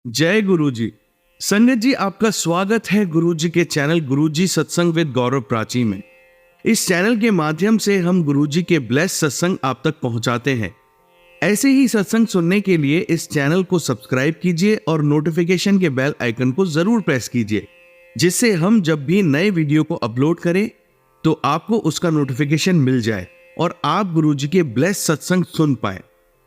जय गुरु जी। संगत जी, आपका स्वागत है गुरु जी के चैनल गुरु जी सत्संग विद गौरव प्राची में। इस चैनल के माध्यम से हम गुरु जी के ब्लेस सत्संग आप तक पहुंचाते हैं। ऐसे ही सत्संग सुनने के लिए इस चैनल को सब्सक्राइब कीजिए और नोटिफिकेशन के बेल आइकन को जरूर प्रेस कीजिए, जिससे हम जब भी नए वीडियो को अपलोड करें तो आपको उसका नोटिफिकेशन मिल जाए और आप गुरु जी के ब्लेस सत्संग सुन पाए।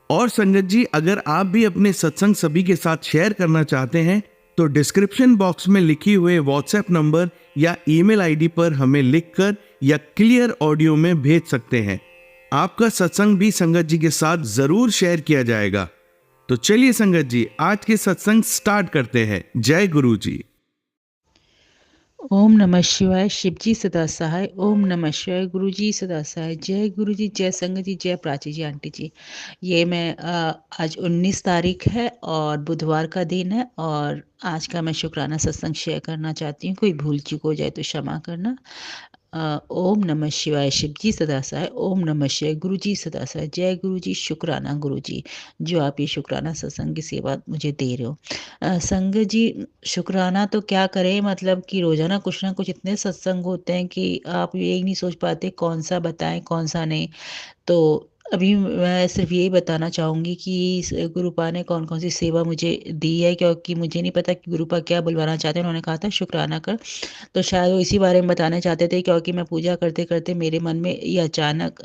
और संगत जी, अगर आप भी अपने सत्संग सभी के साथ शेयर करना चाहते हैं तो डिस्क्रिप्शन बॉक्स में लिखी हुए व्हाट्सएप नंबर या ईमेल आईडी पर हमें लिखकर या क्लियर ऑडियो में भेज सकते हैं। आपका सत्संग भी संगत जी के साथ जरूर शेयर किया जाएगा। तो चलिए संगत जी, आज के सत्संग स्टार्ट करते हैं। जय गुरु जी। ओम नमः शिवाय। शिवजी सदा सहाय। ओम नमः शिवाय। गुरु जी सदा सहाय। जय गुरु जी, जय संगत जी, जय प्राची जी, आंटी जी। ये मैं आज 19 तारीख है और बुधवार का दिन है और आज का मैं शुक्राना सत्संग शेयर करना चाहती हूँ। कोई भूल चूक हो जाए तो क्षमा करना। ओम नमः शिवाय। शिवजी सदा सहाय। ओम नमः शिवाय। गुरु जी सदा सहाय। जय गुरु जी। शुक्राना गुरु जी, जो आप ये शुक्राना सत्संग की सेवा मुझे दे रहे हो। संगत जी, शुक्राना तो क्या करें, मतलब कि रोज़ाना कुछ ना कुछ इतने सत्संग होते हैं कि आप ये नहीं सोच पाते कौन सा बताएं कौन सा नहीं। तो अभी मैं सिर्फ यही बताना चाहूँगी कि गुरुपा ने कौन कौन सी सेवा मुझे दी है, क्योंकि मुझे नहीं पता कि गुरुपा क्या बुलवाना चाहते हैं। उन्होंने कहा था शुक्राना कर, तो शायद वो इसी बारे में बताना चाहते थे, क्योंकि मैं पूजा करते करते मेरे मन में ये अचानक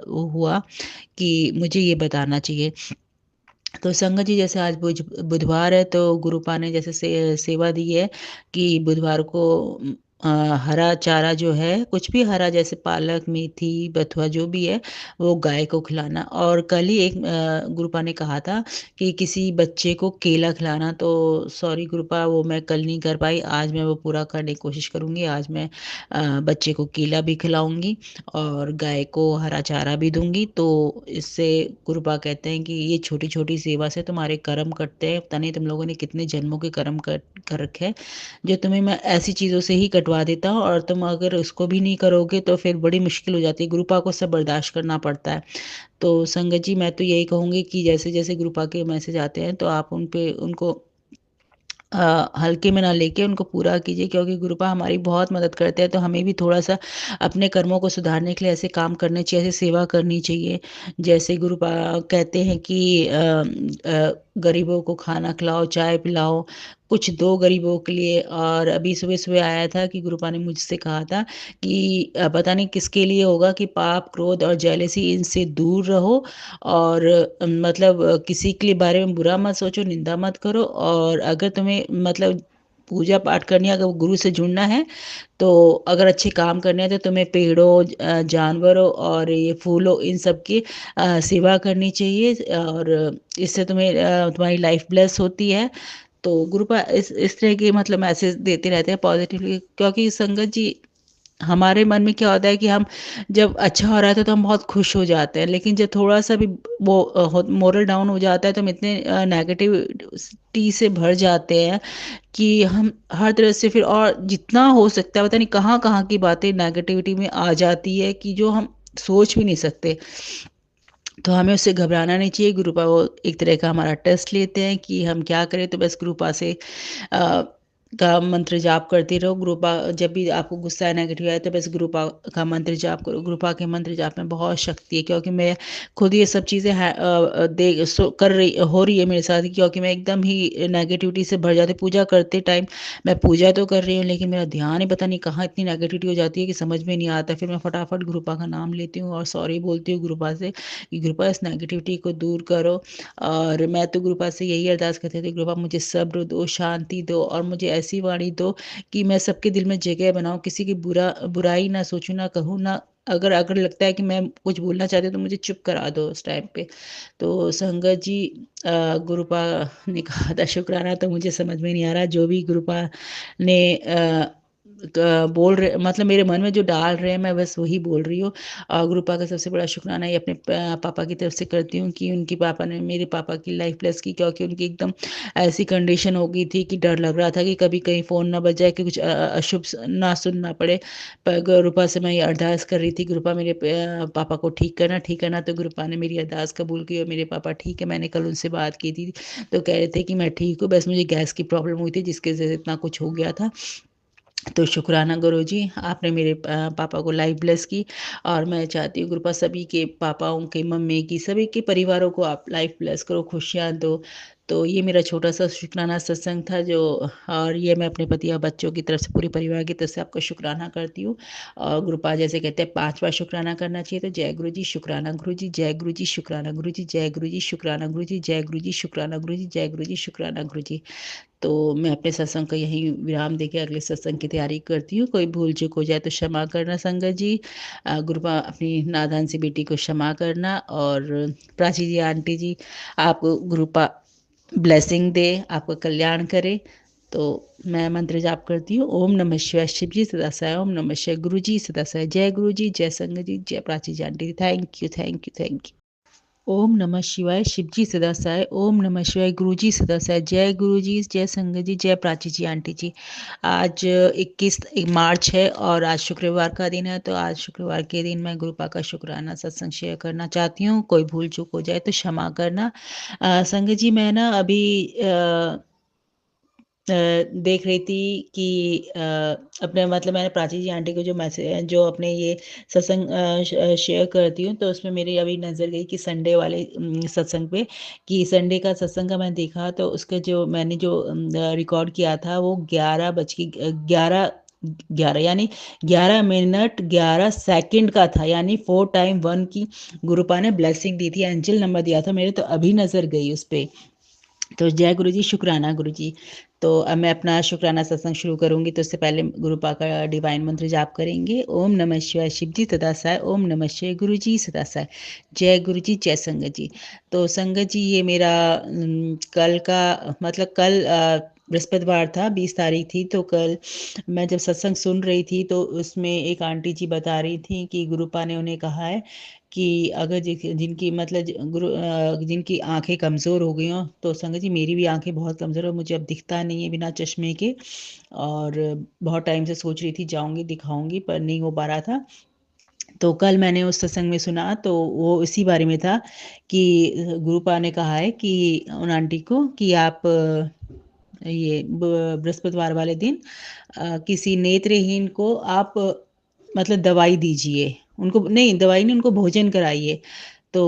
वो हुआ कि मुझे ये बताना चाहिए। तो संगत जी, जैसे आज बुधवार है तो गुरुपा ने जैसे सेवा दी है कि बुधवार को हरा चारा जो है, कुछ भी हरा, जैसे पालक, मेथी, बथुआ, जो भी है वो गाय को खिलाना। और कल ही एक गुरुपा ने कहा था कि किसी बच्चे को केला खिलाना। तो सॉरी गुरुपा, वो मैं कल नहीं कर पाई। आज मैं वो पूरा करने की कोशिश करूँगी। आज मैं बच्चे को केला भी खिलाऊँगी और गाय को हरा चारा भी दूँगी। तो इससे गुरुपा कहते हैं कि ये छोटी-छोटी सेवा से तुम्हारे कर्म कटते हैं। पता नहीं तुम लोगों ने कितने जन्मों के कर्म कर रखे हैं, जो तुम्हें मैं ऐसी चीज़ों से ही कटवा देता हूँ, और तुम अगर उसको भी नहीं करोगे तो फिर बड़ी मुश्किल हो जाती है। गुरुपा को सब बर्दाश्त करना पड़ता है। तो संगत जी, मैं तो यही कहूँगी कि जैसे-जैसे गुरुपा के मैसेज आते हैं तो आप उन पे उनको हल्के में ना लेके उनको पूरा कीजिए, क्योंकि गुरुपा हमारी बहुत मदद करते हैं। तो हमें भी थोड़ा-सा अपने कर्मों को सुधारने के लिए ऐसे काम करने चाहिए, ऐसे सेवा करनी चाहिए। जैसे गुरुपा कहते हैं कि गरीबों को खाना खिलाओ, चाय पिलाओ, कुछ दो गरीबों के लिए। और अभी सुबह-सुबह आया था कि गुरुपा ने मुझसे कहा था कि पता नहीं किसके लिए होगा कि पाप, क्रोध और जेलसी, इनसे दूर रहो। और मतलब किसी के लिए बारे में बुरा मत सोचो, निंदा मत करो। और अगर तुम्हें मतलब पूजा पाठ करनी है, अगर वो गुरु से जुड़ना है, तो अगर अच्छे काम करने हैं तो तुम्हें पेड़ों, जानवरों और ये फूलों, इन सब की सेवा करनी चाहिए। और इससे तुम्हारी लाइफ ब्लेस होती है। तो गुरुपा इस तरह के मतलब मैसेज देते रहते हैं पॉजिटिवली, क्योंकि संगत जी, हमारे मन में क्या होता है कि हम जब अच्छा हो रहा है तो हम बहुत खुश हो जाते हैं, लेकिन जब थोड़ा-सा भी वो मोरल डाउन हो जाता है तो हम इतने नेगेटिविटी से भर जाते हैं कि हम हर तरह से फिर, और जितना हो सकता है पता नहीं कहाँ-कहाँ की बातें नेगेटिविटी में आ जाती है कि जो हम सोच भी नहीं सकते। तो हमें उससे घबराना नहीं चाहिए। गुरुपा वो एक तरह का हमारा टेस्ट लेते हैं कि हम क्या करें, तो बस गुरुपा से अ, का मंत्र जाप करते रहो। गुरुपा, जब भी आपको गुस्सा या नेगेटिव आए तो बस गुरुपा का मंत्र जाप करो। गुरुपा के मंत्र जाप में बहुत शक्ति है, क्योंकि मैं खुद ये सब चीज़ें कर रही हो रही है मेरे साथ, क्योंकि मैं एकदम ही नेगेटिविटी से भर जाती। पूजा करते टाइम मैं पूजा तो कर रही हूँ, लेकिन मेरा ध्यान ही पता नहीं कहाँ इतनी नेगेटिविटी हो जाती है कि समझ में नहीं आता। फिर मैं फटाफट गुरुपा का नाम लेती हूँ और सॉरी बोलती हूँ गुरुपा से कि गुरुपा इस नेगेटिविटी को दूर करो। और मैं तो गुरुपा से यही अरदास करती थी, गुरुपा मुझे सब्र दो, शांति दो और मुझे ऐसी वाणी दो कि मैं सबके दिल में जगह बनाऊँ, किसी की बुराई ना सोचूँ, ना कहूँ, ना अगर अगर लगता है कि मैं कुछ बोलना चाहती हूँ तो मुझे चुप करा दो उस टाइम पे। तो संगत जी, गुरुपा ने कहा था शुक्राना, तो मुझे समझ में नहीं आ रहा, जो भी गुरुपा ने बोल रहे मतलब मेरे मन में जो डाल रहे हैं मैं बस वही बोल रही हूँ। गुरुपा का सबसे बड़ा शुक्राना ये अपने पापा की तरफ से करती हूँ कि उनके पापा ने मेरे पापा की लाइफ ब्लेस की, क्योंकि उनकी एकदम ऐसी कंडीशन हो गई थी कि डर लग रहा था कि कभी कहीं फ़ोन ना बज जाए कि कुछ अशुभ ना सुनना पड़े। पर गुरुपा से मैं ये अरदास कर रही थी, गुरुपा मेरे पापा को ठीक करना। तो गुरुपा ने मेरी अरदास कबूल की और मेरे पापा ठीक है। मैंने कल उनसे बात की थी, तो कह रहे थे कि मैं ठीक हूँ, बस मुझे गैस की प्रॉब्लम हुई थी जिसकी वजह से इतना कुछ हो गया था। तो शुक्राना गुरुजी, आपने मेरे पापा को लाइफ ब्लेस की, और मैं चाहती हूँ गुरुपा सभी के पापाओं के, मम्मी की, सभी के परिवारों को आप लाइफ ब्लेस करो, खुशियाँ दो। तो ये मेरा छोटा-सा शुक्राना सत्संग था जो, और ये मैं अपने पति और बच्चों की तरफ से, पूरे परिवार की तरफ से आपका शुक्राना करती हूँ। और गुरुपा जैसे कहते हैं 5 बार शुक्राना करना चाहिए, तो जय गुरुजी, शुक्राना गुरुजी, जय गुरुजी, शुक्राना गुरुजी, जय गुरुजी, शुक्राना गुरुजी, जय गुरुजी, शुक्राना गुरुजी, जय गुरुजी, शुक्राना गुरुजी। तो मैं अपने सत्संग को यहीं विराम देके अगले सत्संग की तैयारी करती हूँ। कोई भूल चूक हो जाए तो क्षमा करना संगत जी। गुरुपा अपनी नादान सी बेटी को क्षमा करना, और प्राची जी, आंटी जी, आप गुरुपा ब्लेसिंग दे, आपका कल्याण करे। तो मैं मंत्र जाप करती हूँ। ओम नमः शिवाय, शिव जी सदा सहाय। ओम नमः शिवाय, गुरु जी सदा सहाय। जय गुरु जी, जय संगत जी, जय Prachi ji, aunty ji. Thank you, thank you, thank you. ओम नमः शिवाय, शिवजी सदा सहाय। ओम नमः शिवाय, गुरुजी सदा सहाय। जय गुरुजी, जय संगत जी, जय प्राची जी, आंटी जी। आज 21 मार्च है और आज शुक्रवार का दिन है, तो आज शुक्रवार के दिन मैं गुरुपा का शुक्राना सत्संग शेयर करना चाहती हूँ। कोई भूल चूक हो जाए तो क्षमा करना। संगत जी, मैं ना अभी देख रही थी कि अपने मतलब मैंने प्राची जी आंटी को जो अपने ये सत्संग शेयर करती हूँ, तो उसमें मेरी अभी नज़र गई कि संडे वाले सत्संग पे, कि संडे का सत्संग का मैं देखा, तो उसका जो मैंने जो रिकॉर्ड किया था वो 11 यानी 11 मिनट 11 सेकंड का था, यानी 4 टाइम 1 की गुरुपा ने ब्लेसिंग दी थी, एंजल नंबर दिया था मेरे, तो अभी नज़र गई उस पे। तो जय गुरु जी, शुक्राना गुरु जी। तो अब मैं अपना शुक्राना सत्संग शुरू करूँगी, तो उससे पहले गुरुपा का डिवाइन मंत्र जाप करेंगे। ओम नमः शिवाय, शिव जी सदा सहाय। ओम नमः शिवाय, गुरु जी सदा सहाय। जय गुरु जी, जय संगत जी। तो संगत जी, ये मेरा कल का मतलब कल बृहस्पतिवार था, 20 तारीख थी, तो कल मैं जब सत्संग सुन रही थी, तो उसमें एक आंटी जी बता रही थी कि गुरुपा ने उन्हें कहा है कि अगर जिनकी मतलब जिनकी आंखें कमज़ोर हो गई हों, तो संगत जी मेरी भी आंखें बहुत कमज़ोर है, मुझे अब दिखता नहीं है बिना चश्मे के, और बहुत टाइम से सोच रही थी जाऊंगी दिखाऊंगी, पर नहीं हो पा रहा था। तो कल मैंने उस सत्संग में सुना, तो वो इसी बारे में था कि गुरुपा ने कहा है कि उन आंटी को कि आप ये बृहस्पतिवार वाले दिन किसी नेत्रहीन को आप मतलब दवाई दीजिए, उनको नहीं, दवाई नहीं, उनको भोजन कराइए। तो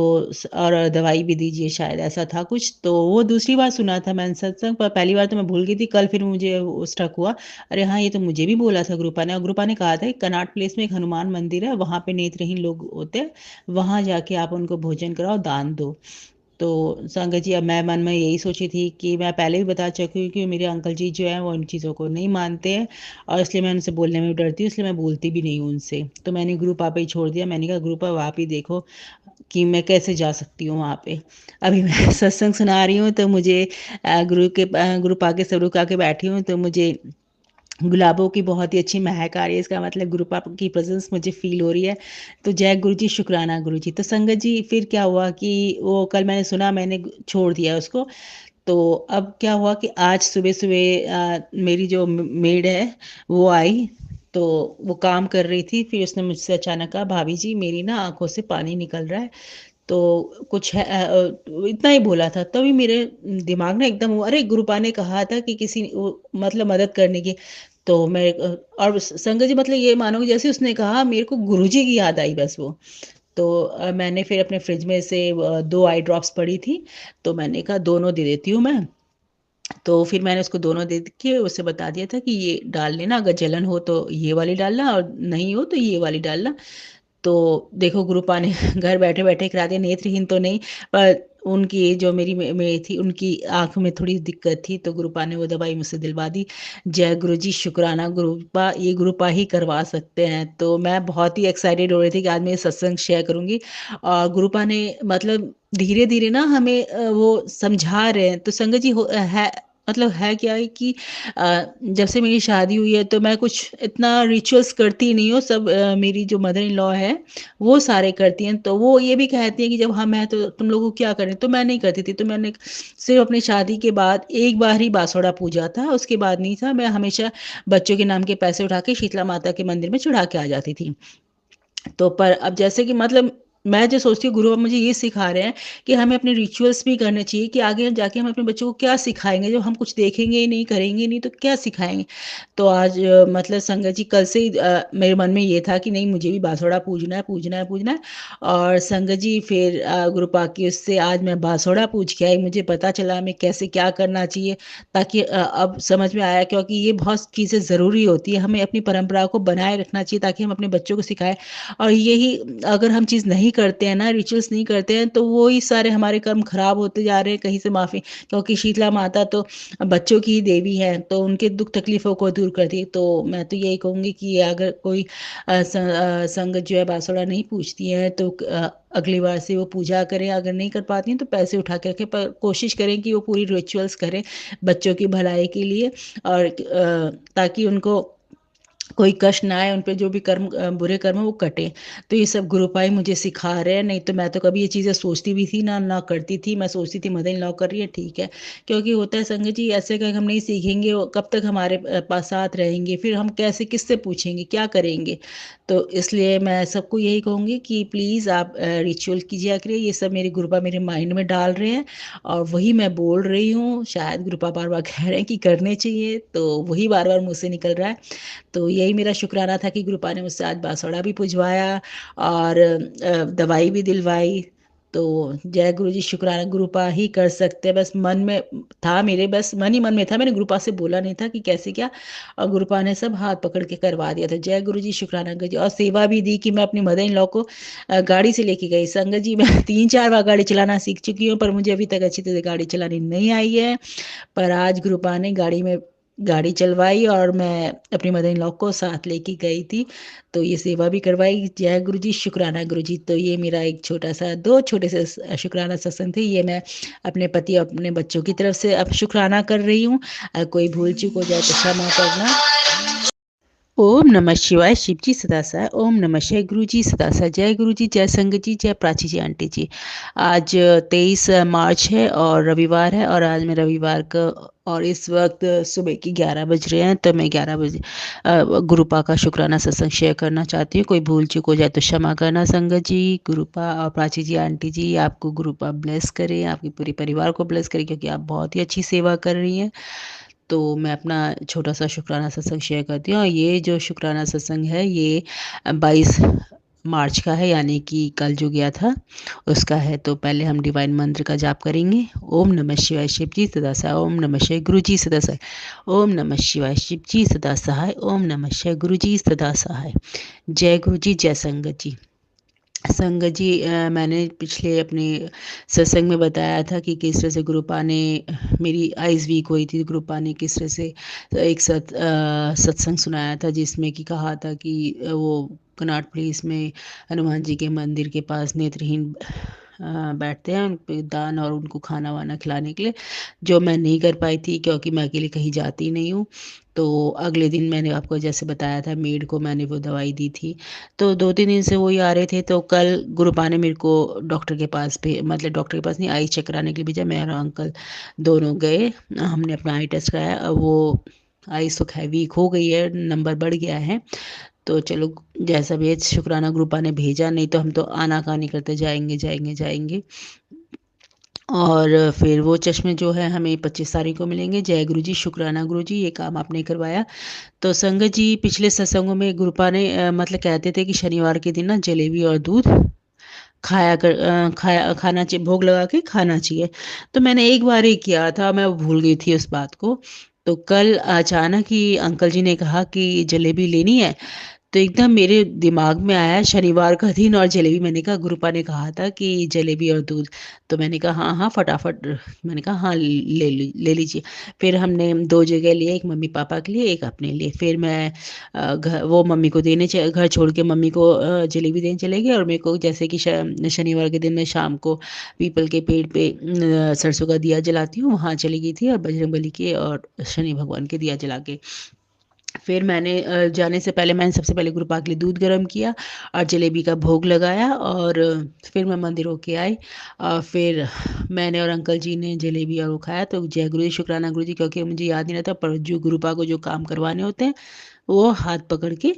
और दवाई भी दीजिए, शायद ऐसा था कुछ। तो वो दूसरी बार सुना था मैंने सत्संग, पर पहली बार तो मैं भूल गई थी। कल फिर मुझे वो स्टक हुआ, अरे हाँ, ये तो मुझे भी बोला था गुरुपा ने, और गुरुपा ने कहा था कि कनॉट प्लेस में एक हनुमान मंदिर है, वहाँ पे नेत्रहीन लोग होते हैं, वहाँ जाके आप उनको भोजन कराओ, दान दो। तो संगत जी, अब मैं मन में यही सोची थी कि मैं पहले भी बता चुकी हूँ कि मेरे अंकल जी जो हैं वो इन चीज़ों को नहीं मानते हैं, और इसलिए मैं उनसे बोलने में भी डरती हूँ, इसलिए मैं बोलती भी नहीं हूँ उनसे। तो मैंने गुरु पापा ही छोड़ दिया, मैंने कहा गुरु पापा आप ही देखो कि मैं कैसे जा सकती हूँ वहाँ पे। अभी मैं सत्संग सुना रही हूँ, तो मुझे गुरु पा के स्वरूप आके बैठी हूँ, तो मुझे गुलाबों की बहुत ही अच्छी महक आ रही है, इसका मतलब गुरु पापा की प्रेजेंस मुझे फील हो रही है। तो जय गुरु जी, शुक्राना गुरु जी। तो संगत जी, फिर क्या हुआ कि वो कल मैंने सुना, मैंने छोड़ दिया उसको। तो अब क्या हुआ कि आज सुबह-सुबह मेरी जो मेड है वो आई, तो वो काम कर रही थी, फिर उसने मुझसे अचानक कहा, भाभी जी मेरी ना आँखों से पानी निकल रहा है। तो कुछ है इतना ही बोला था, तभी मेरे दिमाग में एकदम हुआ, अरे गुरुपा ने कहा था कि किसी वो मतलब मदद करने की। तो मैं और संगत जी, मतलब ये मानो कि जैसे उसने कहा, मेरे को गुरुजी की याद आई बस वो। तो मैंने फिर अपने फ्रिज में से 2 आई ड्रॉप्स पड़ी थी, तो मैंने कहा दोनों दे देती हूँ मैं। तो फिर मैंने उसको दोनों दे के उसे बता दिया था कि ये डाल लेना, अगर जलन हो तो ये वाली डालना, और नहीं हो तो ये वाली डालना। तो देखो गुरुपा ने घर बैठे-बैठे करा दिया, नेत्रहीन तो नहीं, पर उनकी जो मेरी में थी, उनकी आँख में थोड़ी दिक्कत थी, तो गुरुपा ने वो दवाई मुझसे दिलवा दी। जय गुरुजी, शुक्राना गुरुपा, ये गुरुपा ही करवा सकते हैं। तो मैं बहुत ही एक्साइटेड हो रही थी कि आज मैं ये सत्संग शेयर करूँगी, और गुरुपा ने मतलब धीरे-धीरे ना हमें वो समझा रहे हैं। तो संगत जी, है मतलब है क्या है कि जब से मेरी शादी हुई है तो मैं कुछ इतना रिचुअल्स करती नहीं हूँ, सब मेरी जो मदर इन लॉ है वो सारे करती हैं। तो वो ये भी कहती हैं कि जब हम हैं तो तुम लोगों को क्या करें, तो मैं नहीं करती थी। तो मैंने सिर्फ अपनी शादी के बाद एक बार ही बासोड़ा पूजा था, उसके बाद नहीं था। मैं हमेशा बच्चों के नाम के पैसे उठा के शीतला माता के मंदिर में चढ़ा के आ जाती थी। तो पर अब जैसे कि मतलब मैं जो सोचती हूँ गुरु अब मुझे ये सिखा रहे हैं कि हमें अपने रिचुअल्स भी करने चाहिए कि आगे जाके हम अपने बच्चों को क्या सिखाएँगे, जब हम कुछ देखेंगे ही नहीं, करेंगे ही नहीं तो क्या सिखाएँगे? तो आज मतलब संगत जी कल से ही मेरे मन में ये था कि नहीं मुझे भी बांसुड़ा पूजना है, पूजना है, पूजना है। और संगत जी फिर गुरु पाक की उससे आज मैं बांसुड़ा पूज के आई, मुझे पता चला हमें कैसे क्या करना चाहिए ताकि अब समझ में आया क्योंकि ये बहुत चीज़ें ज़रूरी होती है, हमें अपनी परंपरा को बनाए रखना चाहिए ताकि हम अपने बच्चों को सिखाएँ। और यही अगर हम चीज़ नहीं करते हैं ना, रिचुअल्स नहीं करते हैं, तो वो ही सारे हमारे कर्म खराब होते जा रहे हैं, कहीं से माफ़ी क्योंकि शीतला माता तो बच्चों की ही देवी है, तो उनके दुःख तकलीफ़ों को दूर करती है। तो मैं तो यही कहूँगी कि अगर कोई संगत जो है बांसुड़ा नहीं पूजती है, तो अगली बार से वो पूजा करें, अगर नहीं कर पाती हैं, तो पैसे उठा के रखें, पर कोशिश करें कि वो पूरी रिचुअल्स करें बच्चों की भलाई के लिए और ताकि उनको कोई कष्ट ना आए, उन पे जो भी कर्म बुरे कर्म हैं वो कटें। तो ये सब गुरुपाई मुझे सिखा रहे हैं, नहीं तो मैं तो कभी ये चीज़ें सोचती भी थी ना करती थी। मैं सोचती थी मदर इन लॉ कर रही है, ठीक है। क्योंकि होता है संगत जी ऐसे अगर हम नहीं सीखेंगे वो कब तक हमारे पास साथ रहेंगे, फिर हम कैसे किससे पूछेंगे, क्या करेंगे? तो इसलिए मैं सबको यही कहूँगी कि प्लीज़ आप रिचुअल कीजिए करिए, ये सब मेरे गुरुपा मेरे माइंड में डाल रहे हैं और वही मैं बोल रही हूँ। शायद गुरुपा बार-बार कह रहे हैं कि करने चाहिए, तो वही बार-बार मुँह से निकल रहा है। तो यही मेरा शुक्राना था कि गुरुपा ने मुझसे आज बांसुड़ा भी पुजवाया और दवाई भी दिलवाई। तो जय गुरु जी, शुक्राना गुरुपा ही कर सकते हैं। बस मन में था मेरे, बस मन ही मन में था, मैंने गुरुपा से बोला नहीं था कि कैसे क्या और गुरुपा ने सब हाथ पकड़ के करवा दिया था। जय गुरु जी, शुक्राना गुरु जी। और सेवा भी दी कि मैं अपनी मदर इन लॉ को गाड़ी से लेके गई। संगत जी मैं 3-4 बार गाड़ी चलाना सीख चुकी हूँ पर मुझे अभी तक अच्छी तरह गाड़ी चलानी नहीं आई है। पर आज गुरुपा ने गाड़ी चलवाई और मैं अपनी मदर इन लॉ को साथ लेके गई थी, तो ये सेवा भी करवाई। जय गुरु जी, शुक्राना गुरु जी। तो ये मेरा एक छोटा-सा 2 छोटे से शुक्राना सत्संग थे, ये मैं अपने पति और अपने बच्चों की तरफ से अब शुक्राना कर रही हूँ। कोई भूल-चूक हो जाए तो क्षमा करना। ओम नमः शिवाय, शिव जी सदा सहाय। ओम नमः शिवाय, गुरु जी सदा सहाय। जय गुरु जी, जय संगत जी, जय प्राची जी, आंटी जी। आज 23 मार्च है और रविवार है और आज मैं रविवार का और इस वक्त सुबह के 11 बज रहे हैं, तो मैं 11 बजे गुरुपा का शुक्राना सत्संग शेयर करना चाहती हूँ। कोई भूल चूक हो जाए तो क्षमा करना संगत जी। गुरुपा और प्राची जी, आंटी जी, आपको गुरुपा ब्लेस करे, आपके पूरे परिवार को ब्लेस करे क्योंकि आप बहुत ही अच्छी सेवा कर रही हैं। तो मैं अपना छोटा-सा शुक्राना सत्संग शेयर करती हूँ और ये जो शुक्राना सत्संग है ये 22 मार्च का है, यानी कि कल जो गया था उसका है। तो पहले हम डिवाइन मंत्र का जाप करेंगे। ओम नमः शिवाय, शिव जी सदा सहाय। ओम नमः शिवाय, गुरु जी सदा सहाय। ओम नमः शिवाय, शिव जी सदा सहाय। ओम नमः शिवाय, गुरु जी सदा सहाय। जय गुरु जी, जय संगत जी। संगत जी, मैंने पिछले अपने सत्संग में बताया था कि किस तरह से गुरुपा ने मेरी आइज़ वीक हुई थी, गुरुपा ने किस तरह से एक सत्संग सुनाया था जिसमें कि कहा था कि वो कनॉट प्लेस में हनुमान जी के मंदिर के पास नेत्रहीन बैठते हैं उन पे दान और उनको खाना वाना खिलाने के लिए, जो मैं नहीं कर पाई थी क्योंकि मैं अकेले कहीं जाती नहीं हूँ। तो अगले दिन मैंने आपको जैसे बताया था मेड को मैंने वो दवाई दी थी। तो 2-3 दिन से वही आ रहे थे, तो कल गुरुपा ने मेरे को डॉक्टर के पास मतलब डॉक्टर के पास नहीं, आई चेक कराने के लिए भेजा। मैं और अंकल दोनों गए। हमने अपना आई टेस्ट कराया। अब वो आइज़ तो खैर वीक हो गई है, नंबर बढ़ गया है। तो चलो जैसा भी है, शुक्राना गुरुपा ने भेजा, नहीं तो हम तो आनाकानी करते जाएँगे, जाएँगे, जाएँगे। और फिर वो चश्मे जो है हमें 25 तारीख को मिलेंगे। जय गुरु जी, शुक्राना गुरु जी, ये काम आपने करवाया। तो संगत जी, पिछले सत्संगों में गुरुपा ने मतलब कहते थे कि शनिवार के दिन ना जलेबी और दूध खाना चाहिए, भोग लगा के खाना चाहिए। तो मैंने एक बार ही किया था, मैं भूल गई थी उस बात को। तो कल अचानक ही अंकल जी ने कहा कि जलेबी लेनी है, तो एकदम मेरे दिमाग में आया शनिवार का दिन और जलेबी। मैंने कहा गुरुपा ने कहा था कि जलेबी और दूध, तो मैंने कहा हाँ, हाँ, फटाफट। मैंने कहा हाँ, ले लीजिए। फिर हमने 2 जगह लिए, एक मम्मी-पापा के लिए, एक अपने लिए। फिर मैं वो मम्मी को घर छोड़ के मम्मी को जलेबी देने चले गए, और मेरे को जैसे कि शनिवार के दिन मैं शाम को पीपल के पेड़ पे सरसों का दिया जलाती हूँ, वहाँ चली गई थी और बजरंगबली के और शनि भगवान के दिया जला के फिर मैंने जाने से पहले मैंने सबसे पहले गुरुपा के लिए दूध गर्म किया और जलेबी का भोग लगाया, और फिर मैं मंदिर होके आई। फिर मैंने और अंकल जी ने जलेबी और वो खाया। तो जय गुरु जी, शुक्राना गुरु जी, क्योंकि मुझे याद नहीं रहता, पर जो गुरुपा को जो काम करवाने होते हैं वो हाथ पकड़ के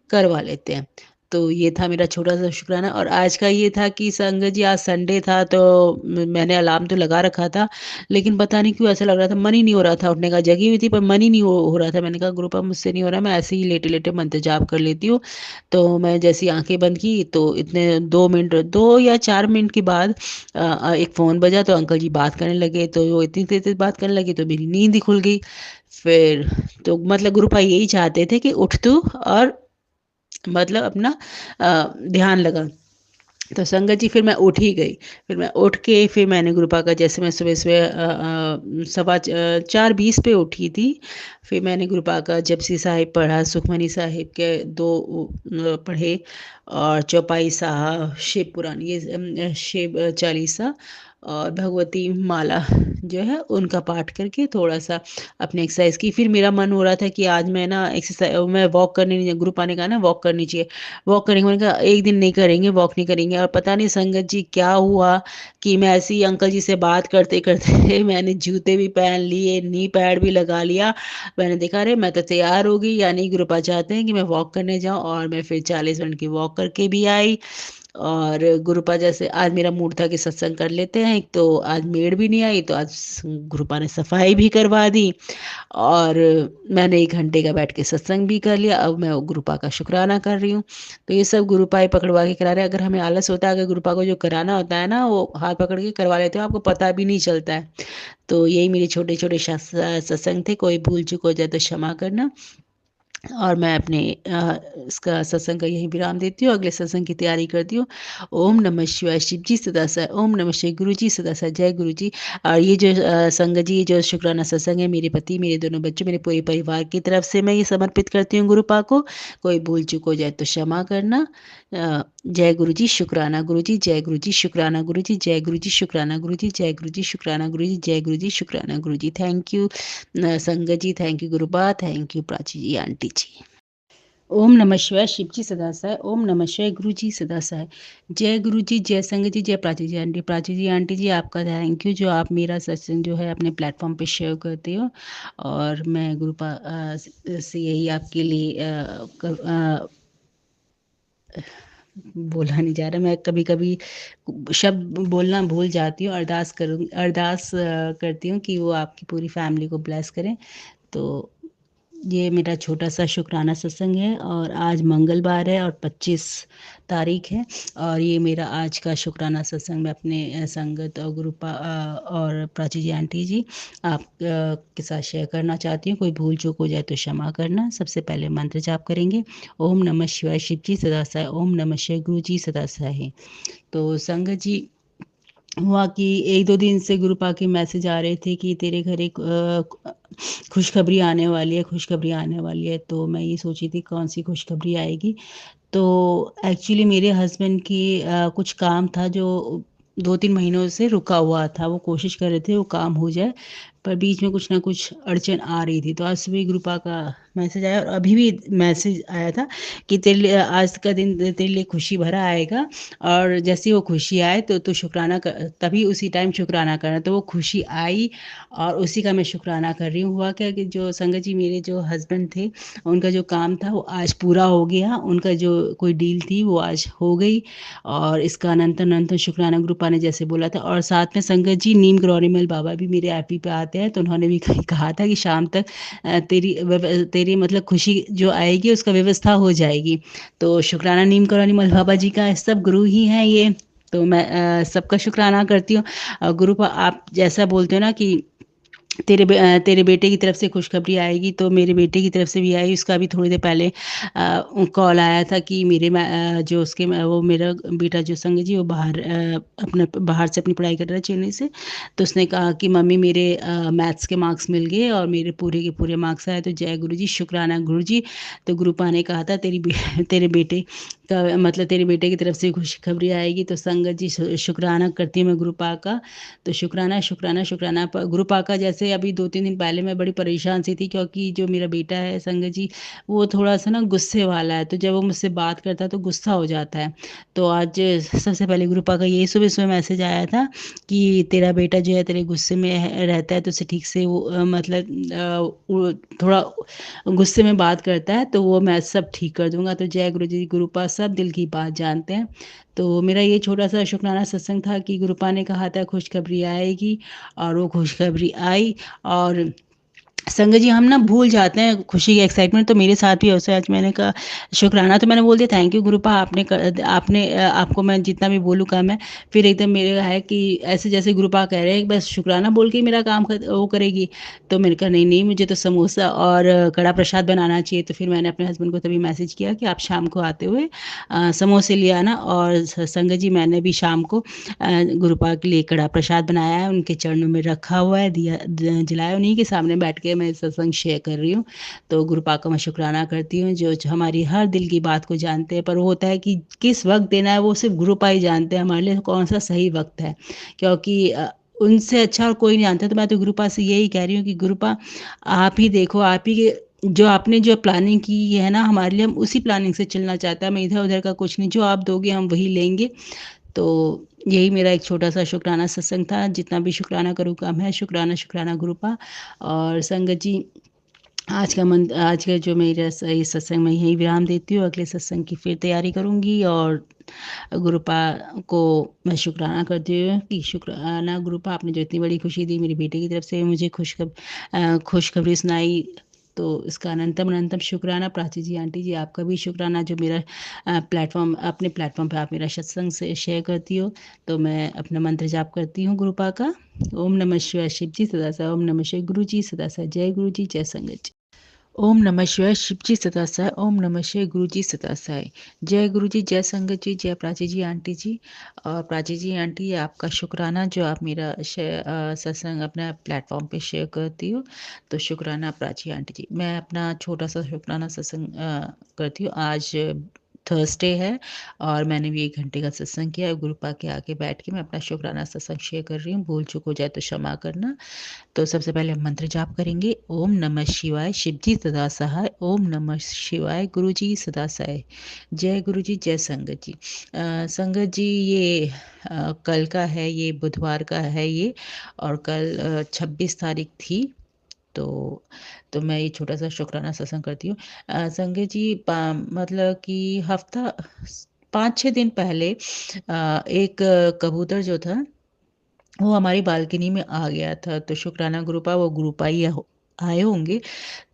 करवा लेते हैं। तो ये था मेरा छोटा-सा शुक्राना। और आज का ये था कि संगत जी, आज संडे था, तो मैंने अलार्म तो लगा रखा था, लेकिन पता नहीं क्यों ऐसा लग रहा था, मन ही नहीं हो रहा था उठने का। जगी हुई थी पर मन ही नहीं हो रहा था। मैंने कहा गुरुपा मुझसे नहीं हो रहा, मैं ऐसे ही लेटे-लेटे मंत्र जाप कर लेती हूँ। तो मैं जैसे ही आँखें बंद की तो इतने 2 या 4 मिनट के बाद एक फ़ोन बजा, तो अंकल जी बात करने लगे। तो वो इतनी तेज़-तेज़ बात करने लगे तो मेरी नींद ही खुल गई। फिर तो मतलब गुरुपा यही चाहते थे कि उठ तू और मतलब अपना ध्यान लगा। तो संगत जी, फिर मैं उठ ही गई। फिर मैं उठ के फिर मैंने गुरुपा का, जैसे मैं सुबह-सुबह 4:20 पे उठी थी। फिर मैंने गुरुपा का जपजी साहिब पढ़ा, सुखमनी साहिब के 2 पढ़े, और चौपाई साहब, शिव पुराण, ये शिव चालीसा और भगवती माला जो है उनका पाठ करके थोड़ा-सा अपनी एक्सरसाइज़ की। फिर मेरा मन हो रहा था कि आज मैं वॉक करने नहीं, गुरुपा ने कहा ना वॉक करनी चाहिए। वॉक करेंगे, मैंने कहा एक दिन नहीं करेंगे, वॉक नहीं करेंगे। और पता नहीं संगत जी क्या हुआ कि मैं ऐसे ही अंकल जी से बात करते-करते मैंने जूते भी पहन लिए, नी पैड भी लगा लिया। मैंने देखा अरे मैं तो तैयार हो गई, यानी गुरुपा चाहते हैं कि मैं वॉक करने जाऊँ, और मैं फिर 40 मिनट की वॉक करके भी आई। और गुरुपा, जैसे आज मेरा मूड था कि सत्संग कर लेते हैं, एक तो आज मेड भी नहीं आई, तो आज गुरुपा ने सफाई भी करवा दी, और मैंने 1 घंटे का बैठ के सत्संग भी कर लिया। अब मैं वो गुरुपा का शुक्राना कर रही हूँ। तो ये सब गुरुपा ही पकड़वा के करा रहे हैं। अगर हमें आलस होता है, अगर गुरुपा को जो कराना होता है ना, वो हाथ पकड़ के करवा लेते हो, आपको पता भी नहीं चलता है। तो यही मेरे छोटे-छोटे सत्संग थे। कोई भूल-चूक हो जाए तो क्षमा करना। और मैं अपने इसका सत्संग का यहीं विराम देती हूँ, अगले सत्संग की तैयारी करती हूँ। ओम नमः शिवाय, शिव जी सदा सहाय। ओम नमः शिवाय, गुरु जी सदा सहाय। जय गुरु जी। और ये जो संगत जी, ये जो शुक्राना सत्संग है, मेरे पति, मेरे दोनों बच्चों, मेरे पूरे परिवार की तरफ से मैं ये समर्पित करती हूँ गुरुपा को। कोई भूल चूक हो जाए तो क्षमा करना। जय गुरु जी, शुक्राना गुरु जी, जय गुरु जी, शुक्राना गुरु जी, जय गुरु जी, शुक्राना गुरु जी, जय गुरु जी, शुक्राना गुरु जी, जय गुरु जी, शुक्राना गुरु जी। Thank you Sangat ji, thank you Gurupa, thank you Prachi ji, aunty ji. ओम नमः शिवाय, शिव जी सदा सहाय। ओम नमः शिवाय, गुरु जी सदा सहाय। जय गुरु जी, जय संगत जी, जय प्राची जी आंटी। प्राची जी आंटी जी, आपका थैंक यू, जो आप मेरा सत्संग जो है अपने प्लेटफॉर्म पे शेयर करते हो। और मैं गुरुपा से यही आपके लिए बोला नहीं जा रहा, मैं कभी-कभी शब्द बोलना भूल जाती हूँ। अरदास करती हूँ कि वो आपकी पूरी फैमिली को ब्लेस करें। तो ये मेरा छोटा-सा शुक्राना सत्संग है, और आज मंगलवार है और 25 तारीख है, और ये मेरा आज का शुक्राना सत्संग मैं अपने संगत और गुरुपा और प्राची जी आंटी जी आप के साथ शेयर करना चाहती हूँ। कोई भूल-चूक हो जाए तो क्षमा करना। सबसे पहले मंत्र जाप करेंगे। ओम नमः शिवाय, शिव जी सदा सहाय। ओम नमः शिवाय, गुरु जी सदा सहाय। तो संगत जी, हुआ कि 1-2 दिन से गुरुपा के मैसेज आ रहे थे कि तेरे घर एक खुशखबरी आने वाली है, खुशखबरी आने वाली है। तो मैं ये सोची थी कौन-सी खुशखबरी आएगी। तो एक्चुअली मेरे हस्बैंड की कुछ काम था जो 2-3 महीनों से रुका हुआ था। वो कोशिश कर रहे थे वो काम हो जाए, पर बीच में कुछ न कुछ अड़चन आ रही थी। तो आज सुबह गुरुपा का मैसेज आया, और अभी भी मैसेज आया था कि तेरे लिए आज का दिन तेरे लिए खुशी भरा आएगा, और जैसे ही वो खुशी आए तो तू शुक्राना कर, तभी उसी टाइम शुक्राना करना। तो वो खुशी आई और उसी का मैं शुक्राना कर रही हूँ। हुआ क्या कि जो संगत जी, मेरे जो हस्बैंड थे, उनका जो काम था वो आज पूरा हो गया। उनका जो कोई डील थी वो आज हो गई, और इसका अनंत-अनंत शुक्राना गुरुपा ने जैसे बोला था। और साथ में संगत जी, नीम गौरीमल बाबा भी मेरे एपी पे आते हैं, तो उन्होंने भी कहा था कि शाम तक तेरी मतलब खुशी जो आएगी उसका व्यवस्था हो जाएगी। तो शुक्राना नीम गौरीमल बाबा जी का, सब गुरु ही हैं ये। तो मैं सबका शुक्राना करती हूँ। गुरुपा, आप जैसा बोलते हो ना कि तेरे बेटे की तरफ से खुशखबरी आएगी, तो मेरे बेटे की तरफ से भी आई। उसका भी थोड़ी देर पहले कॉल आया था कि जो उसके वो मेरा बेटा जो संग जी वो अपना बाहर से अपनी पढ़ाई कर रहा है चेन्नई से। तो उसने कहा कि मम्मी मेरे मैथ्स के मार्क्स मिल गए और मेरे पूरे के पूरे मार्क्स आए, तो जय गुरुजी, शुक्राना गुरुजी। तो गुरुपा ने कहा था तेरे बेटे का मतलब तेरे बेटे की तरफ से खुशखबरी आएगी। तो संगत जी शुक्राना करती हूँ मैं गुरुपा का। तो शुक्राना, शुक्राना, शुक्राना गुरुपा का। जैसे अभी 2-3 दिन पहले मैं बड़ी परेशान सी थी, क्योंकि जो मेरा बेटा है संगत जी, वो थोड़ा-सा ना गुस्से वाला है, तो जब वो मुझसे बात करता है तो गुस्सा हो जाता है। तो आज सबसे पहले गुरुपा का यही सुबह-सुबह मैसेज आया था कि तेरा बेटा जो है तेरे गुस्से में रहता है, तो उसे ठीक से वो वो थोड़ा गुस्से में बात करता है, तो वो मैं सब ठीक कर दूँगा। तो जय गुरु जी, गुरुपा सब दिल की बात जानते हैं। तो मेरा ये छोटा-सा शुकराना सत्संग था कि गुरुपा ने कहा था खुशखबरी आएगी, और वो खुशखबरी आई। और संगत जी, हम ना भूल जाते हैं खुशी की एक्साइटमेंट, तो मेरे साथ भी ऐसा है। आज मैंने कहा शुक्राना तो मैंने बोल दिया, थैंक यू गुरुपा, आपको मैं जितना भी बोलूँ कम है। फिर एकदम मेरे है कि ऐसे जैसे गुरुपा कह रहे हैं कि बस शुक्राना बोल के ही मेरा काम वो करेगी। तो मैंने कहा नहीं नहीं, मुझे तो समोसा और कड़ा प्रसाद बनाना चाहिए। तो फिर मैंने अपने हस्बैंड को तभी मैसेज किया कि आप शाम को आते हुए समोसे ले आना। और संगत जी, मैंने भी शाम को गुरुपा के लिए कड़ा प्रसाद बनाया है, उनके चरणों में रखा हुआ है, दिया जलाया, उन्हीं के सामने बैठ के मैं सत्संग शेयर कर रही हूँ। तो गुरुपा का मैं शुक्राना करती हूँ, जो हमारी हर दिल की बात को जानते हैं। पर वो होता है कि किस वक्त देना है वो सिर्फ गुरुपा ही जानते हैं हमारे लिए कौन सा सही वक्त है, क्योंकि उनसे अच्छा और कोई नहीं जानता। तो मैं तो गुरुपा से यही कह रही हूँ कि गुरुपा, आप ही देखो, आप ही के जो आपने जो प्लानिंग की है ना हमारे लिए, हम उसी प्लानिंग से चलना चाहते हैं। हम इधर उधर का कुछ नहीं, जो आप दोगे हम वही लेंगे। तो यही मेरा एक छोटा-सा शुकराना सत्संग था। जितना भी शुकराना करूँ कम है। शुकराना, शुकराना गुरुपा। और संगत जी, आज का जो मेरा ये सत्संग मैं यहीं विराम देती हूँ। अगले सत्संग की फिर तैयारी करूँगी। और गुरुपा को मैं शुकराना करती हूँ कि शुकराना गुरुपा, आपने जो इतनी बड़ी खुशी दी मेरे बेटे की तरफ से मुझे खुशखबरी सुनाई। तो इसका अनंतम अनंतम शुकराना। प्राची जी, आंटी जी, आपका भी शुकराना जो मेरा अपने प्लेटफ़ॉर्म पे आप मेरा सत्संग से शेयर करती हो। तो मैं अपना मंत्र जाप करती हूँ गुरुपा का। ओम नमः शिवाय शिव जी सदा साई, ओम नमः शिवाय गुरु जी सदा साई, जय गुरु जी, जय संगत जी। ओम नमः शिवाय शिव जी सदा साई, ओम नमः शिवाय गुरु जी सदा साई, जय गुरु जी, जय संगत जी, जय प्राची जी आंटी जी। और प्राची जी आंटी, आपका शुक्राना जो आप मेरा सत्संग अपना प्लेटफॉर्म पे शेयर करती हो। तो शुक्राना प्राची आंटी जी। मैं अपना छोटा सा शुक्राना सत्संग करती हूँ। आज थर्सडे है और मैंने भी 1 घंटे का सत्संग किया है। गुरुपा के आगे बैठ के मैं अपना शुक्राना सत्संग शेयर कर रही हूँ। भूल चूक हो जाए तो क्षमा करना। तो सबसे पहले हम मंत्र जाप करेंगे। ओम नमः शिवाय शिव जी सदा सहाय, ओम नमः शिवाय गुरु जी सदा सहाय, जय गुरु जी, जय संगत जी। संगत जी, ये कल का है, ये बुधवार का है ये। और कल 26 तारीख थी। तो मैं ये छोटा-सा शुक्राना सत्संग करती हूँ। संगत जी, मतलब कि हफ्ता 5-6 दिन पहले एक कबूतर जो था वो हमारी बालकनी में आ गया था। तो शुक्राना गुरुपा, वो गुरुपा ही आए होंगे।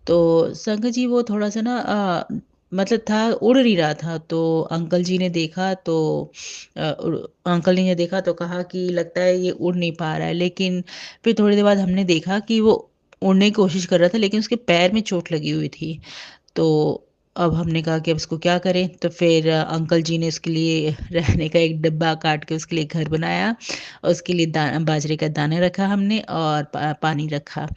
तो संगत जी, वो थोड़ा-सा ना मतलब था, उड़ नहीं रहा था। तो अंकल जी ने देखा तो अंकल ने देखा तो कहा कि लगता है ये उड़ नहीं पा रहा है। लेकिन फिर थोड़ी देर बाद हमने देखा कि वो उड़ने की कोशिश कर रहा था, लेकिन उसके पैर में चोट लगी हुई थी। तो अब हमने कहा कि अब इसको क्या करें? तो फिर अंकल जी ने उसके लिए रहने का एक डिब्बा काट के उसके लिए घर बनाया। और उसके लिए बाजरे का दाना रखा हमने और पानी रखा।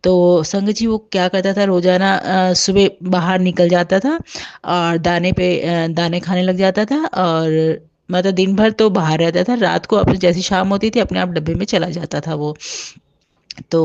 तो संगत जी, वो क्या करता था, रोज़ाना सुबह बाहर निकल जाता था और दाने खाने लग जाता था। और मतलब दिन भर तो बाहर रहता था, रात को अपने जैसी शाम होती थी अपने आप डब्बे में चला जाता था वो। तो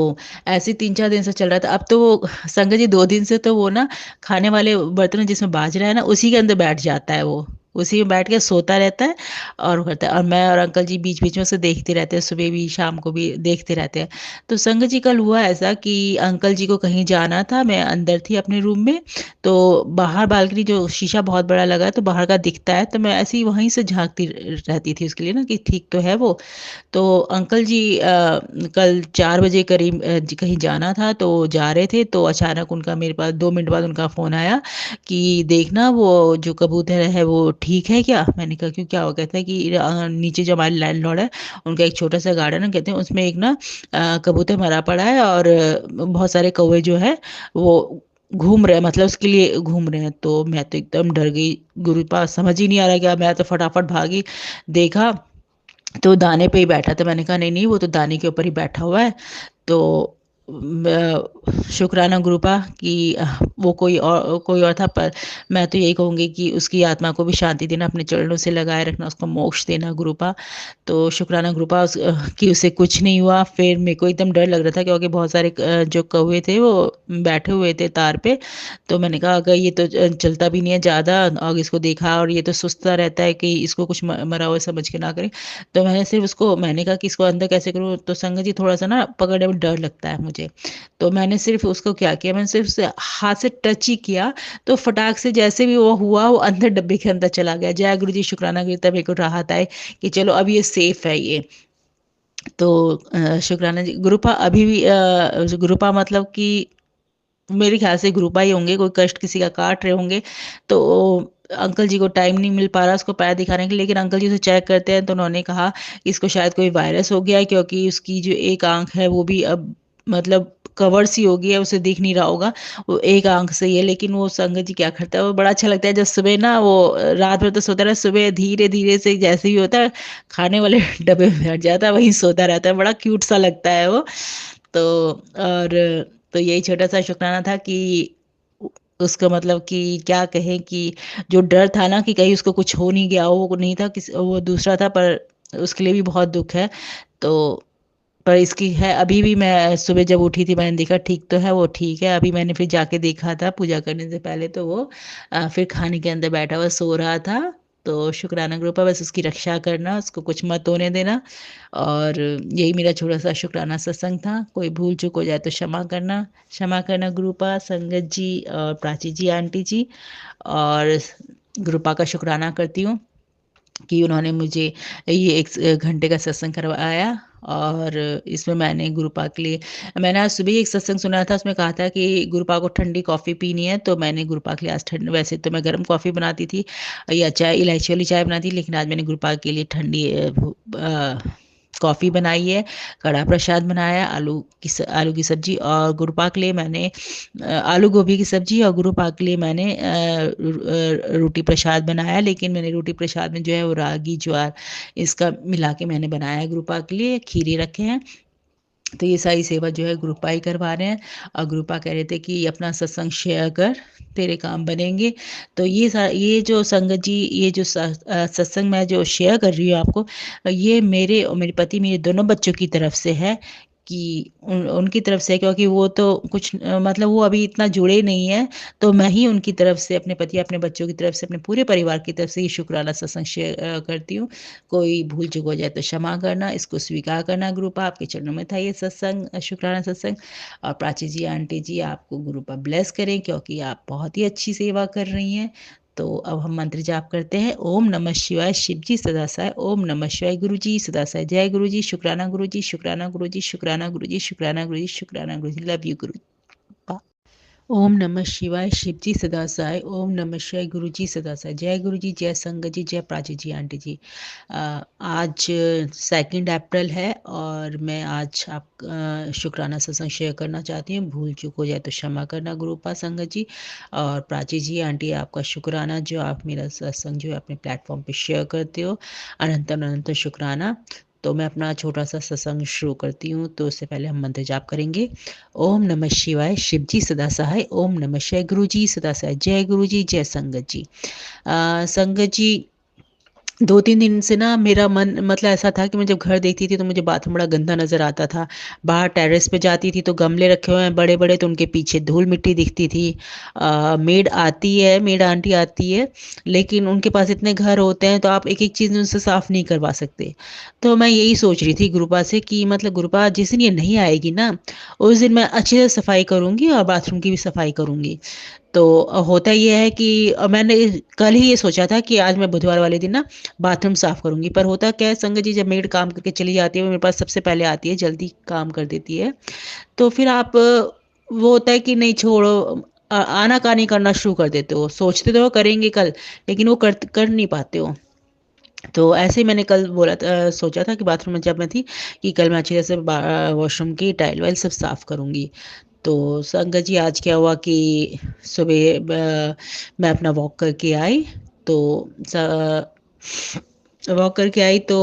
ऐसे 3-4 दिन से चल रहा था। अब तो वो संगत जी 2 दिन से तो वो ना खाने वाले बर्तन जिसमें बाजरा है ना, उसी के अंदर बैठ जाता है वो। उसी में बैठ के सोता रहता है और वो करता है। और मैं और अंकल जी बीच-बीच में उसे देखते रहते हैं, सुबह भी, शाम को भी देखते रहते हैं। तो संगत जी, कल हुआ ऐसा कि अंकल जी को कहीं जाना था, मैं अंदर थी अपने रूम में। तो बाहर बालकनी जो शीशा बहुत बड़ा लगा है तो बाहर का दिखता है, तो मैं ऐसे ही वहीं से झाँकती रहती थी उसके लिए ना कि ठीक तो है वो। तो अंकल जी कल 4 बजे करीब कहीं जाना था तो जा रहे थे, तो अचानक उनका मेरे पास 2 मिनट बाद उनका फ़ोन आया कि देखना वो जो कबूतर है वो ठीक है क्या? मैंने कहा क्यों, क्या हुआ? कहते हैं कि नीचे जो हमारे लैंडलॉर्ड है उनका एक छोटा-सा गार्डन है, कहते हैं उसमें एक ना कबूतर मरा पड़ा है और बहुत सारे कौवे जो है वो घूम रहे हैं, मतलब उसके लिए घूम रहे हैं। तो मैं तो एकदम डर गई, गुरु पास समझ ही नहीं आ रहा क्या, मैं तो फटाफट भागी, देखा तो दाने पे ही बैठा था। मैंने कहा नहीं-नहीं वो तो दाने के ऊपर ही बैठा हुआ है। तो शुक्राना गुरु पा कि वो कोई और था, पर मैं तो यही कहूँगी कि उसकी आत्मा को भी शांति देना, अपने चरणों से लगाए रखना, उसको मोक्ष देना गुरु पा। तो शुक्राना गुरु पा कि उसे कुछ नहीं हुआ। फिर मेरे को एकदम डर लग रहा था क्योंकि बहुत सारे जो कौवे थे वो बैठे हुए थे तार पे। तो मैंने कहा अगर ये तो चलता भी नहीं है ज़्यादा और इसको देखा और ये तो सुस्ता रहता है कि इसको कुछ मरा हुआ समझ के ना करें। तो मैंने कहा कि इसको अंदर कैसे करूँ? तो संगत जी थोड़ा-सा ना पकड़ने में डर लगता है मुझे। तो मैंने सिर्फ़ उसको क्या किया, मैंने सिर्फ़ उसे हाथ से टच ही किया, तो फटाक से जैसे भी वो हुआ, वो अंदर डब्बे के अंदर चला गया। जय गुरु जी, शुक्राना गुरु, तब मेरे को राहत आई कि चलो अब ये सेफ़ है ये। तो शुक्राना जी, गुरुपा अभी भी गुरुपा मतलब कि मेरे ख़्याल से गुरुपा ही होंगे, कोई कष्ट किसी का काट रहे होंगे, तो अंकल जी को टाइम नहीं मिल पा रहा उसको पैर दिखाने के लिए, लेकिन अंकल जी उसे चेक करते हैं तो उन्होंने कहा कि इसको शायद कोई वायरस हो गया है क्योंकि उसकी जो एक आँख है वो भी अब मतलब कवर सी हो गई है, उसे दिख नहीं रहा होगा, वो एक आँख से ही है। लेकिन वो संगत जी क्या करता है, वो बड़ा अच्छा लगता है जब सुबह ना वो रात भर तो सोता रहा है, सुबह धीरे-धीरे से जैसे भी होता है, खाने वाले डब्बे में बैठ जाता है, वहीं सोता रहता है, बड़ा क्यूट सा लगता है वो। तो और तो यही छोटा-सा शुक्राना था कि उ उसका मतलब कि क्या कहें कि जो डर था ना कि कहीं उसको कुछ हो नहीं गया हो, वो नहीं था, वो दूसरा था, पर उसके लिए भी बहुत दुःख है। तो पर इसकी है, अभी भी मैं सुबह जब उठी थी मैंने देखा ठीक तो है, वो ठीक है। अभी मैंने फिर जाके देखा था पूजा करने से पहले, तो वो फिर खाने के अंदर बैठा हुआ सो रहा था। तो शुक्राना ग्रुप है, बस उसकी रक्षा करना, उसको कुछ मत होने देना। और यही मेरा छोटा-सा शुक्राना सत्संग था। कोई भूल-चूक हो जाए तो क्षमा करना गुरुपा, संगत जी और प्राची जी, आंटी जी, और गुरुपा का शुक्राना करती हूँ कि उन्होंने मुझे ये 1 घंटे का सत्संग करवाया। और इसमें मैंने गुरुपा के लिए, मैंने आज सुबह ही एक सत्संग सुना था, उसमें कहा था कि गुरुपा को ठंडी कॉफ़ी पीनी है, तो मैंने गुरुपा के लिए आज ठंड, वैसे तो मैं गर्म कॉफ़ी बनाती थी या चाय, इलायची वाली चाय बनाती, लेकिन आज मैंने गुरुपा के लिए ठंडी कॉफ़ी बनाई है, कड़ा प्रसाद बनाया, आलू की सब्ज़ी, और गुरुपा के लिए मैंने आलू गोभी की सब्ज़ी, और गुरुपा के लिए मैंने रोटी प्रसाद बनाया, लेकिन मैंने रोटी प्रसाद में जो है वो रागी, ज्वार इसका मिला के मैंने बनाया है गुरुपा के लिए, खीरे रखे हैं। तो ये सारी सेवा जो है गुरुपा ही करवा रहे हैं, और गुरुपा कह रहे थे कि अपना सत्संग शेयर कर, तेरे काम बनेंगे। तो ये जो संगत जी, ये जो सत्संग मैं जो शेयर कर रही हूँ आपको, ये मेरे और मेरे पति, मेरे दोनों बच्चों की तरफ से है कि उनकी तरफ से है, क्योंकि वो तो कुछ मतलब वो अभी इतना जुड़े नहीं हैं, तो मैं ही उनकी तरफ से, अपने पति, अपने बच्चों की तरफ से, अपने पूरे परिवार की तरफ से ये शुक्राना सत्संग शेयर करती हूँ। कोई भूल-चूक हो जाए तो क्षमा करना, इसको स्वीकार करना गुरुपा, आपके चरणों में था ये सत्संग, शुक्राना सत्संग। और प्राची जी, आंटी जी, आपको गुरुपा ब्लेस करें क्योंकि आप बहुत ही अच्छी सेवा कर रही हैं। तो अब हम मंत्र जाप करते हैं। ओम नमः शिवाय, शिव जी सदा सहाय। ओम नमः शिवाय, गुरु जी सदा सहाय। जय गुरु जी, शुक्राना गुरु जी, शुक्राना गुरु जी, शुक्राना गुरु जी, शुक्राना गुरु जी, शुक्राना गुरु जी। लव यू गुरु। ओम नमः शिवाय, शिव जी सदा सहाय। ओम नमः शिवाय, गुरु जी सदा सहाय। जय गुरु जी, जय संगत जी, जय प्राची जी, आंटी जी। आज 2 अप्रैल है और मैं आज शुक्राना सत्संग शेयर करना चाहती हूँ। भूल चूक हो जाए तो क्षमा करना गुरुपा, संगत जी और प्राची जी, आंटी, आपका शुक्राना जो आप मेरा सत्संग जो है अपने प्लेटफॉर्म पे शेयर करते हो। अनंत अनंत शुक्राना। तो मैं अपना छोटा सा सत्संग शुरू करती हूँ, तो उससे पहले हम मंत्र जाप करेंगे। ओम नमः शिवाय, शिव जी सदा सहाय। ओम नमः शिवाय, गुरु जी सदा सहाय। जय गुरु जी, जय संगत जी। संगत जी, 2-3 दिन से ना मेरा मन मतलब ऐसा था कि मैं जब घर देखती थी तो मुझे बाथरूम बड़ा गंदा नज़र आता था। बाहर टेरेस पे जाती थी तो गमले रखे हुए हैं बड़े-बड़े, तो उनके पीछे धूल-मिट्टी दिखती थी। मेड आंटी आती है, लेकिन उनके पास इतने घर होते हैं तो आप एक-एक चीज़ उनसे साफ़ नहीं करवा सकते। तो मैं यही सोच रही थी गुरुपा से कि मतलब गुरुपा जिस दिन ये नहीं आएगी ना, उस दिन मैं अच्छे से सफाई करूँगी और बाथरूम की भी सफाई करूँगी। तो होता ये है कि मैंने कल ही ये सोचा था कि आज मैं बुधवार वाले दिन ना बाथरूम साफ करूँगी, पर होता क्या है संगत जी, जब मेड काम करके चली जाती है, वो मेरे पास सबसे पहले आती है, जल्दी काम कर देती है। तो फिर आप वो होता है कि नहीं छोड़ो, आनाकानी करना शुरू कर देते हो। सोचते तो हो करेंगे कल, लेकिन वो कर नहीं पाते हो। तो ऐसे ही मैंने कल सोचा था कि बाथरूम में जब मैं थी कि कल मैं अच्छी तरह से वॉशरूम की टाइल वाइल सब साफ करूँगी। तो संगत जी आज क्या हुआ कि सुबह मैं अपना वॉक करके आई, तो वॉक करके आई तो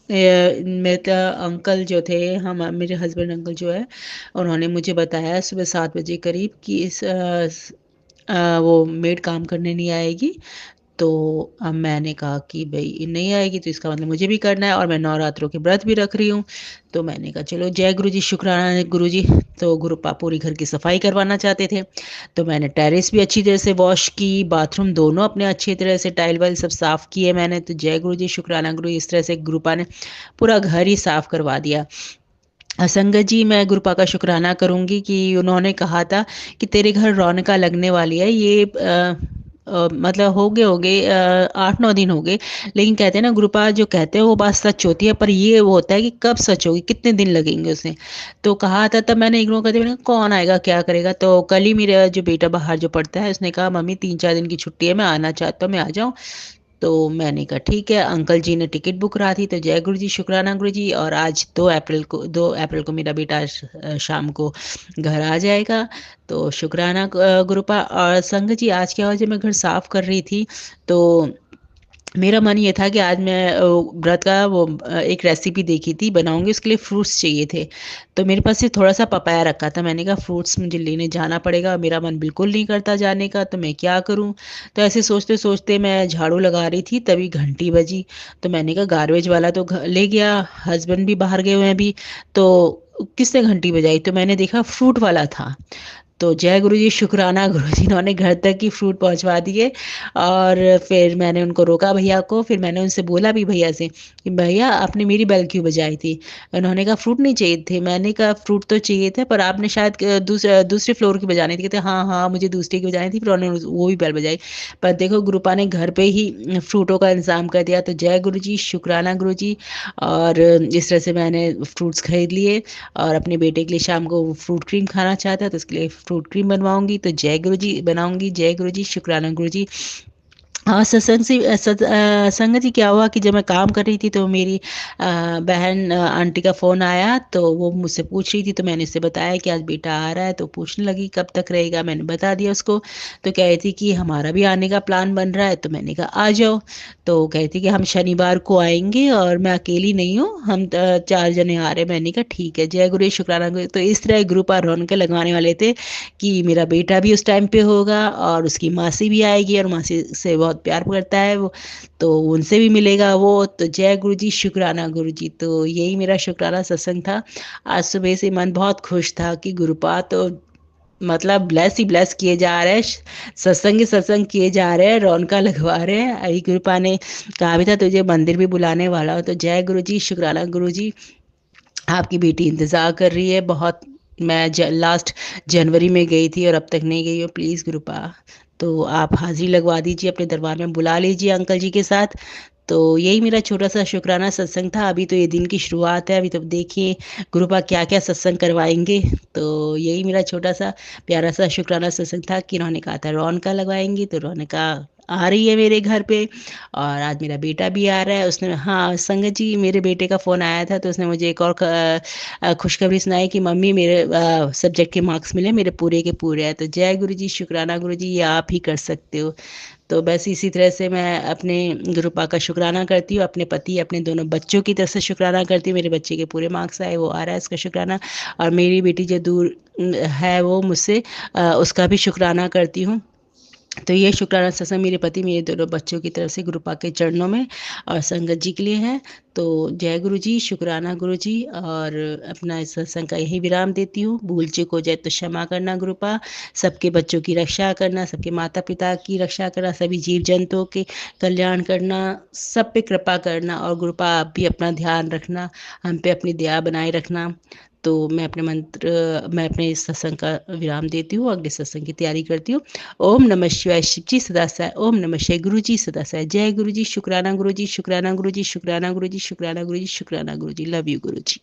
मेरे अंकल जो थे, हम मेरे हस्बैंड अंकल जो है, उन्होंने मुझे बताया सुबह 7 बजे करीब कि वो मेड काम करने नहीं आएगी। तो अब मैंने कहा कि भई नहीं आएगी तो इसका मतलब मुझे भी करना है, और मैं नवरात्रों के व्रत भी रख रही हूँ। तो मैंने कहा चलो जय गुरु जी, शुक्राना है गुरु जी। तो गुरुपा पूरी घर की सफाई करवाना चाहते थे। तो मैंने टेरेस भी अच्छी तरह से वॉश की, बाथरूम दोनों अपने अच्छी तरह से टाइल वाइल सब साफ किए मैंने। तो जय गुरु जी, शुक्राना गुरु, इस तरह से गुरुपा ने पूरा घर ही साफ करवा दिया। संगत जी, मैं गुरुपा का शुक्राना करूँगी कि उन्होंने कहा था कि तेरे घर रौनका लगने वाली है। ये मतलब हो गए 8-9 दिन हो गए, लेकिन कहते हैं ना गुरुपा जो कहते हैं वो बात सच होती है, पर ये वो होता है कि कब सच होगी, कितने दिन लगेंगे उसे। तो कहा था, तब मैंने इग्नोर कर दिया, मैंने कहा कौन आएगा क्या करेगा। तो कल ही मेरा जो बेटा बाहर जो पढ़ता है उसने कहा मम्मी 3-4 दिन की छुट्टी है, मैं आना चाहता हूँ, मैं आ जाऊँ। तो मैंने कहा ठीक है, अंकल जी ने टिकट बुक करा थी। तो जय गुरु जी, शुक्राना गुरु जी। और आज 2 अप्रैल को मेरा बेटा शाम को घर आ जाएगा। तो शुक्राना गुरुपा। और संगत जी आज क्या हुआ, जब मैं घर साफ कर रही थी तो मेरा मन ये था कि आज मैं व्रत का एक रेसिपी देखी थी बनाऊंगी, उसके लिए फ्रूट्स चाहिए थे। तो मेरे पास सिर्फ थोड़ा सा पपाया रखा था। मैंने कहा फ्रूट्स मुझे लेने जाना पड़ेगा, मेरा मन बिल्कुल नहीं करता जाने का, तो मैं क्या करूं। तो ऐसे सोचते सोचते मैं झाड़ू लगा रही थी, तभी घंटी बजी। तो मैंने कहा गार्बेज वाला तो ले गया, हस्बैंड भी बाहर गए हुए हैं अभी, तो किसने घंटी बजाई। तो मैंने देखा फ्रूट वाला था। तो जय गुरु जी, शुक्राना गुरु जी, इन्होंने घर तक ही फ्रूट पहुंचवा दिए। और फिर मैंने उनको रोका भैया को, फिर मैंने उनसे बोला भी भैया से कि भैया आपने मेरी बेल क्यों बजाई थी। उन्होंने कहा फ्रूट नहीं चाहिए थे। मैंने कहा फ्रूट तो चाहिए थे, पर आपने शायद दूसरे फ्लोर की बजानी थी। कहते हाँ हाँ मुझे दूसरे की बजानी थी, फिर उन्होंने वो भी बेल बजाई। पर देखो गुरुपा ने घर पे ही फ्रूटों का इंतजाम कर दिया। तो जय गुरु जी, शुक्राना गुरु जी। और इस तरह से मैंने फ्रूट्स खरीद लिए, और अपने बेटे के लिए शाम को वो फ्रूट क्रीम खाना चाहता है तो उसके लिए फ्रूट क्रीम बनवाऊंगी। तो जय गुरु जी बनाऊंगी, जय गुरु जी, शुक्राना गुरु जी। हाँ, संगत जी क्या हुआ कि जब मैं काम कर रही थी तो मेरी बहन आंटी का फ़ोन आया, तो वो मुझसे पूछ रही थी। तो मैंने उससे बताया कि आज बेटा आ रहा है, तो पूछने लगी कब तक रहेगा, मैंने बता दिया उसको। तो कह रही थी कि हमारा भी आने का प्लान बन रहा है। तो मैंने कहा आ जाओ। तो कह रही थी कि हम शनिवार को आएंगे और मैं अकेली नहीं हूँ, हम 4 जने आ रहे हैं। मैंने कहा ठीक है, जय गुरु शुक्राना गुरु। तो इस तरह ग्रुप और रौनक लगवाने वाले थे कि मेरा बेटा भी उस टाइम पे होगा, और उसकी मासी भी आएगी, और मासी से बहुत प्यार करता है वो, तो उनसे भी मिलेगा वो। तो जय गुरु जी, शुक्राना गुरु जी। तो यही मेरा शुक्राना सत्संग था। आज सुबह से मन बहुत खुश था कि गुरुपाद तो मतलब ब्लेस ही ब्लेस किए जा रहे हैं, सत्संग ही सत्संग किए जा रहे हैं, रौनका लगवा रहे हैं। आई कृपा ने कहा भी था तुझे मंदिर भी बुलाने वाला हो। तो जय गुरु जी, शुक्राना गुरु जी। आपकी बेटी इंतज़ार कर रही है बहुत। मैं लास्ट जनवरी में गई थी और अब तक नहीं गई हूँ, प्लीज़ कृपा। तो आप हाज़िरी लगवा दीजिए, अपने दरबार में बुला लीजिए अंकल जी के साथ। तो यही मेरा छोटा सा शुक्राना सत्संग था। अभी तो ये दिन की शुरुआत है, अभी तो देखिए गुरुपा क्या क्या सत्संग करवाएंगे। तो यही मेरा छोटा सा प्यारा सा शुक्राना सत्संग था कि इन्होंने कहा था रौनका लगवाएंगी, तो रौनका आ रही है मेरे घर पे। और आज मेरा बेटा भी आ रहा है। उसने, हाँ संगत जी, मेरे बेटे का फ़ोन आया था, तो उसने मुझे एक और खुशखबरी सुनाई कि मम्मी मेरे सब्जेक्ट के मार्क्स मिले, मेरे पूरे के पूरे हैं। तो जय गुरु जी, शुक्राना गुरु जी, ये आप ही कर सकते हो। तो बस इसी तरह से मैं अपने गुरुपा का शुक्राना करती हूँ, अपने पति अपने दोनों बच्चों की तरफ से शुक्राना करती हूँ। मेरे बच्चे के पूरे मार्क्स आए, वो आ रहा है, इसका शुक्राना। और मेरी बेटी जो दूर है वो मुझसे, उसका भी शुक्राना करती हूँ। तो ये शुक्राना सत्संग मेरे पति मेरे दोनों बच्चों की तरफ से गुरुपा के चरणों में और संगत जी के लिए है। तो जय गुरु जी, शुक्राना गुरु जी। और अपना इस सत्संग का यही विराम देती हूँ। भूल चूक हो जाए तो क्षमा करना गुरुपा। सबके बच्चों की रक्षा करना, सबके माता पिता की रक्षा करना, सभी जीव जंतुओं के कल्याण करना, सब पे कृपा करना। और गुरुपा आप भी अपना ध्यान रखना, हम पे अपनी दया बनाए रखना। तो मैं अपने इस सत्संग का विराम देती हूँ, अगले सत्संग की तैयारी करती हूँ। ओम नमः शिवाय, शिव जी सदा सहाय। ओम नमः शिवाय, गुरु जी सदा सहाय। जय गुरु जी, शुक्राना गुरु जी, शुक्राना गुरु जी, शुक्राना गुरु जी, शुक्राना गुरु जी, शुक्राना गुरु जी। Love you Guru ji.